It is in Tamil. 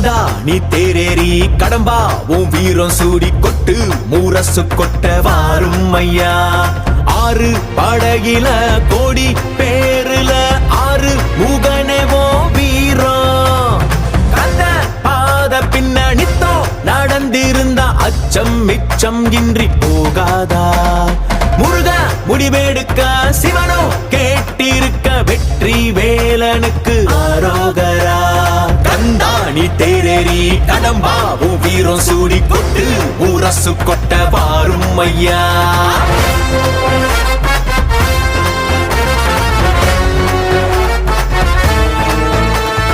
கந்தா நீ தேரேறி கடம்பா உன் வீரம் சூடி கொட்டு மூரசு கொட்ட வாரும் ஐயா. ஆறு படகில கோடி பேருல ஆறு முகனேவோ வீரம். கந்த பாத பின்னணித்தோ நடந்திருந்த அச்சம் மிச்சம் இன்றி போகாதா. முருக முடிவெடுக்க சிவனோ கேட்டிருக்க வெற்றி வேலனுக்கு ஆரோகரா. கந்தாணி தேரேறி கடம்பாவும் வீரம் சூடி கொட்டு ஊரசு கொட்ட வாரும் ஐயா.